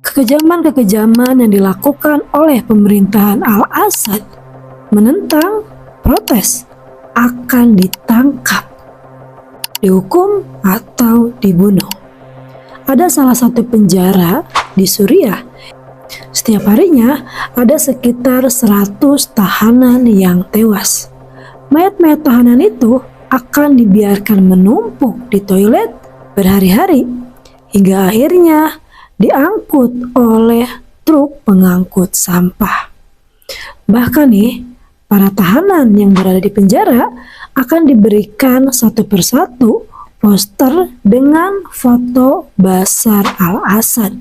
Kekejaman-kekejaman yang dilakukan oleh pemerintahan Al-Assad menentang protes akan ditangkap, dihukum, atau dibunuh. Ada salah satu penjara di Suriah. Setiap harinya ada sekitar 100 tahanan yang tewas. Mayat-mayat tahanan itu akan dibiarkan menumpuk di toilet berhari-hari hingga akhirnya diangkut oleh truk pengangkut sampah. Bahkan nih, para tahanan yang berada di penjara akan diberikan satu persatu poster dengan foto Bashar al-Assad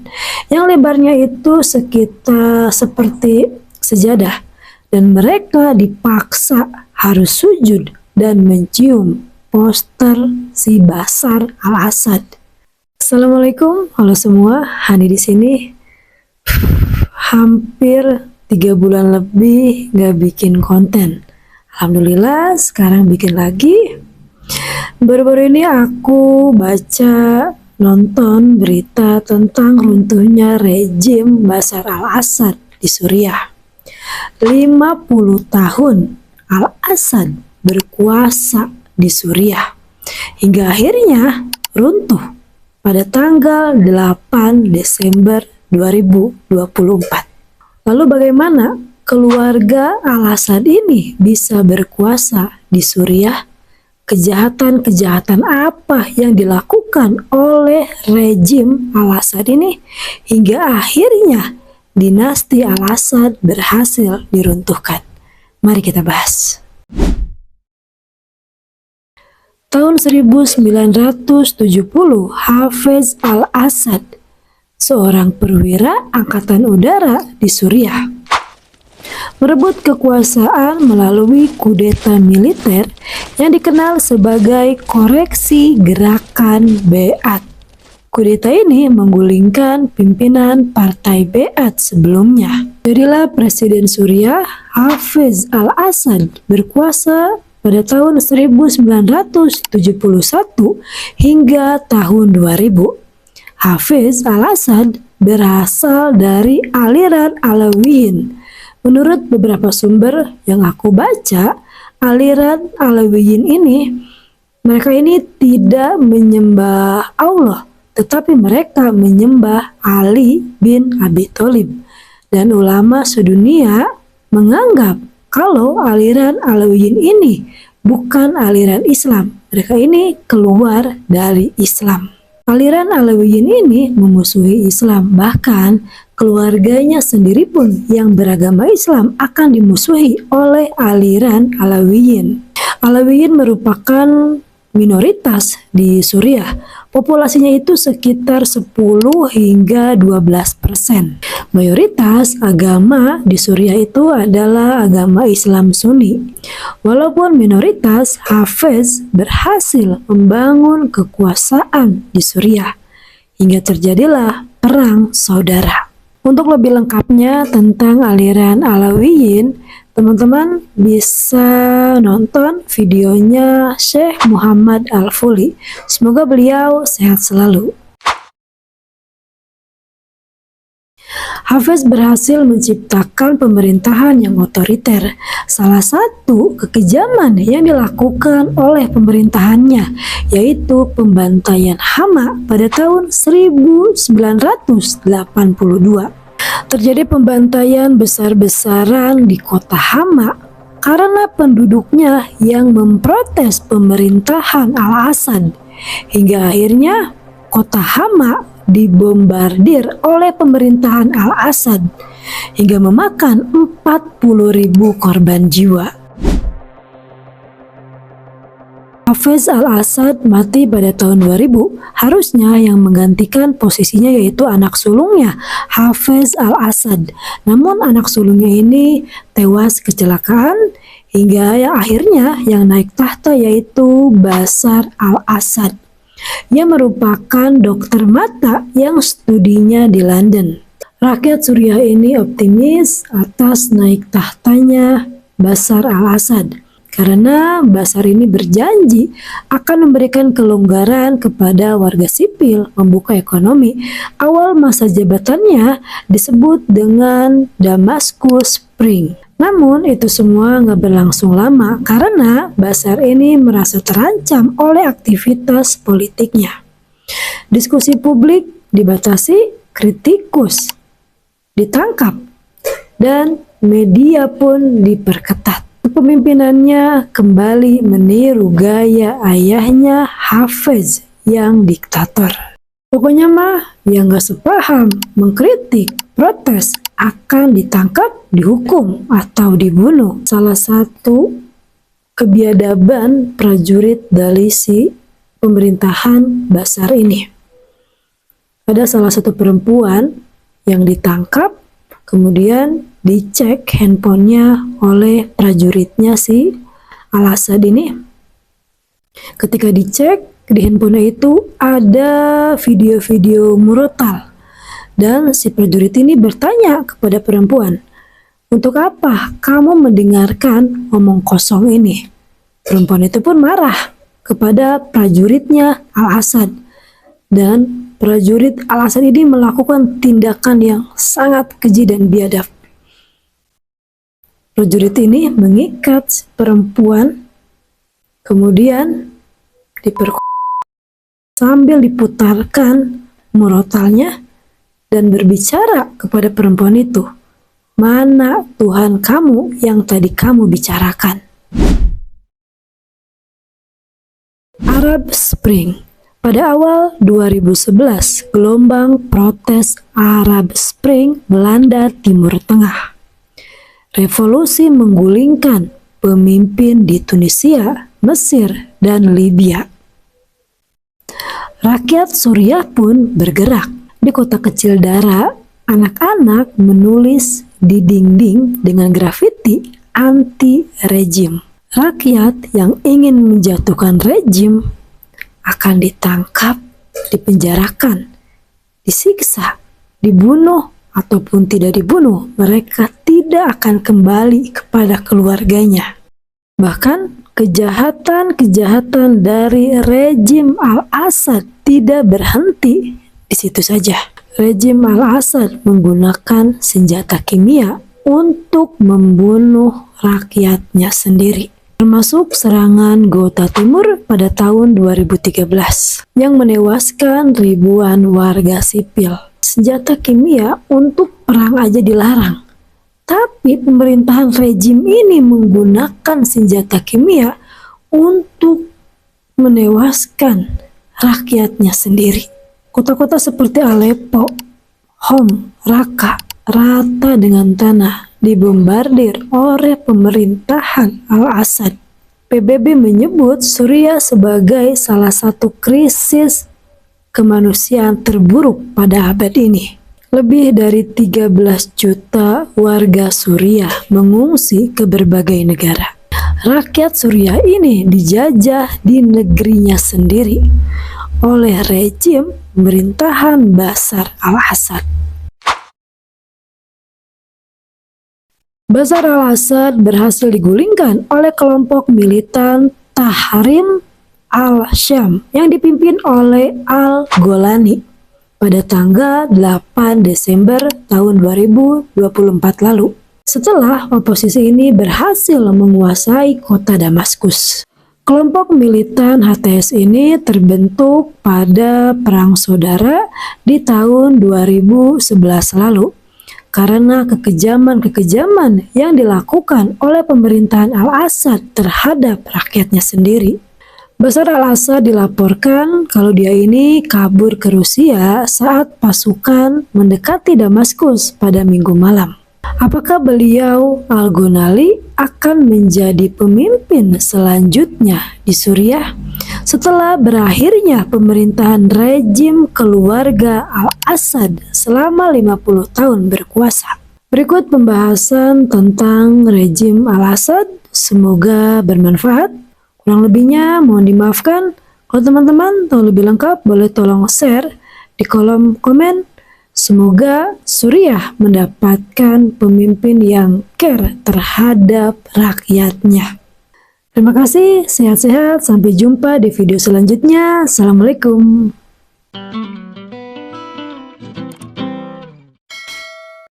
yang lebarnya itu sekitar seperti sejadah, dan mereka dipaksa harus sujud dan mencium poster si Bashar al-Assad. Assalamualaikum, halo semua, Hani di sini. Hampir 3 bulan lebih gak bikin konten. Alhamdulillah sekarang bikin lagi. Baru-baru ini aku nonton berita tentang runtuhnya rejim Bashar al-Assad di Suriah. 50 tahun Al-Assad berkuasa di Suriah hingga akhirnya runtuh pada tanggal 8 Desember 2024. Lalu bagaimana keluarga Al-Assad ini bisa berkuasa di Suriah? Kejahatan-kejahatan apa yang dilakukan oleh rejim Al-Assad ini hingga akhirnya dinasti Al-Assad berhasil diruntuhkan? Mari kita bahas. Tahun 1970, Hafez al-Assad, seorang perwira angkatan udara di Suriah, merebut kekuasaan melalui kudeta militer yang dikenal sebagai koreksi gerakan Be'at. Kudeta ini menggulingkan pimpinan partai Be'at sebelumnya. Jadilah Presiden Suriah Hafez al-Assad berkuasa pada tahun 1971 hingga tahun 2000. Hafez al-Assad berasal dari aliran Alawiyin. Menurut beberapa sumber yang aku baca, aliran Alawiyin ini, mereka ini tidak menyembah Allah, tetapi mereka menyembah Ali bin Abi Thalib. Dan ulama sedunia menganggap kalau aliran Alawiyin ini bukan aliran Islam. Mereka ini keluar dari Islam. Aliran Alawiyin ini memusuhi Islam, bahkan keluarganya sendiri pun yang beragama Islam akan dimusuhi oleh aliran Alawiyin. Alawiyin merupakan minoritas di Suriah. Populasinya itu sekitar 10 hingga 12%. Mayoritas agama di Suriah itu adalah agama Islam Sunni. Walaupun minoritas, Hafez berhasil membangun kekuasaan di Suriah hingga terjadilah perang saudara. Untuk lebih lengkapnya tentang aliran Alawiyin, teman-teman bisa nonton videonya Syekh Muhammad Al-Fuli. Semoga beliau sehat selalu. Hafez berhasil menciptakan pemerintahan yang otoriter. Salah satu kekejaman yang dilakukan oleh pemerintahannya yaitu pembantaian Hama pada tahun 1982. Terjadi pembantaian besar-besaran di kota Hama karena penduduknya yang memprotes pemerintahan Al-Assad. Hingga akhirnya kota Hama dibombardir oleh pemerintahan Al-Assad hingga memakan 40.000 korban jiwa. Hafez al-Assad mati pada tahun 2000. Harusnya yang menggantikan posisinya yaitu anak sulungnya, Hafez al-Assad. Namun anak sulungnya ini tewas kecelakaan hingga akhirnya yang naik tahta yaitu Bashar al-Assad. Ia merupakan dokter mata yang studinya di London. Rakyat Suriah ini optimis atas naik tahtanya Bashar al-Assad. karena Bashar ini berjanji akan memberikan kelonggaran kepada warga sipil, membuka ekonomi. Awal masa jabatannya disebut dengan Damascus Spring. Namun itu semua nggak berlangsung lama karena Bashar ini merasa terancam oleh aktivitas politiknya. Diskusi publik dibatasi, kritikus ditangkap, dan media pun diperketat. Kepemimpinannya kembali meniru gaya ayahnya Hafez yang diktator. Pokoknya mah yang gak sepaham, mengkritik, protes akan ditangkap, dihukum, atau dibunuh. Salah satu kebiadaban prajurit dari si pemerintahan Bashar ini. Ada salah satu perempuan yang ditangkap, kemudian dicek handphonenya oleh prajuritnya si Al-Assad ini. Ketika dicek, di handphonenya itu ada video-video murotal. Dan si prajurit ini bertanya kepada perempuan, "Untuk apa kamu mendengarkan omong kosong ini?" Perempuan itu pun marah kepada prajuritnya Al-Assad. Dan prajurit Al-Assad ini melakukan tindakan yang sangat keji dan biadab. Prajurit ini mengikat perempuan, kemudian sambil diputarkan murotalnya dan berbicara kepada perempuan itu, "Mana Tuhan kamu yang tadi kamu bicarakan?" Arab Spring. Pada awal 2011, gelombang protes Arab Spring melanda Timur Tengah. Revolusi menggulingkan pemimpin di Tunisia, Mesir, dan Libya. Rakyat Suriah pun bergerak. Di kota kecil Dara, anak-anak menulis di dinding dengan grafiti anti-rejim. Rakyat yang ingin menjatuhkan rejim akan ditangkap, dipenjarakan, disiksa, dibunuh, ataupun tidak dibunuh, mereka tidak akan kembali kepada keluarganya. Bahkan kejahatan-kejahatan dari rejim Al-Assad tidak berhenti di situ saja. Rejim Al-Assad menggunakan senjata kimia untuk membunuh rakyatnya sendiri. Termasuk serangan Ghouta Timur pada tahun 2013 yang menewaskan ribuan warga sipil. Senjata kimia untuk perang aja dilarang. Tapi pemerintahan rejim ini menggunakan senjata kimia untuk menewaskan rakyatnya sendiri. Kota-kota seperti Aleppo, Hom, Raqqa, rata dengan tanah dibombardir oleh pemerintahan Al-Assad. PBB menyebut Suriah sebagai salah satu krisis kemanusiaan terburuk pada abad ini. Lebih dari 13 juta warga Suriah mengungsi ke berbagai negara. Rakyat Suriah ini dijajah di negerinya sendiri oleh rejim pemerintahan Bashar al-Assad. Bashar al-Assad berhasil digulingkan oleh kelompok militan Tahrim al-Syam yang dipimpin oleh Al-Golani pada tanggal 8 Desember tahun 2024 lalu. Setelah oposisi ini berhasil menguasai kota Damaskus. Kelompok militan HTS ini terbentuk pada Perang Saudara di tahun 2011 lalu. Karena kekejaman-kekejaman yang dilakukan oleh pemerintahan Al-Assad terhadap rakyatnya sendiri. Bashar al-Assad dilaporkan kalau dia ini kabur ke Rusia saat pasukan mendekati Damaskus pada Minggu malam. Apakah beliau Al-Ghanali akan menjadi pemimpin selanjutnya di Suriah setelah berakhirnya pemerintahan rejim keluarga Al-Assad selama 50 tahun berkuasa? Berikut pembahasan tentang rejim Al-Assad, semoga bermanfaat. Kurang lebihnya mohon dimaafkan. Kalau teman-teman tahu lebih lengkap boleh tolong share di kolom komen. Semoga Suriah mendapatkan pemimpin yang care terhadap rakyatnya. Terima kasih, sehat-sehat, sampai jumpa di video selanjutnya. Assalamualaikum.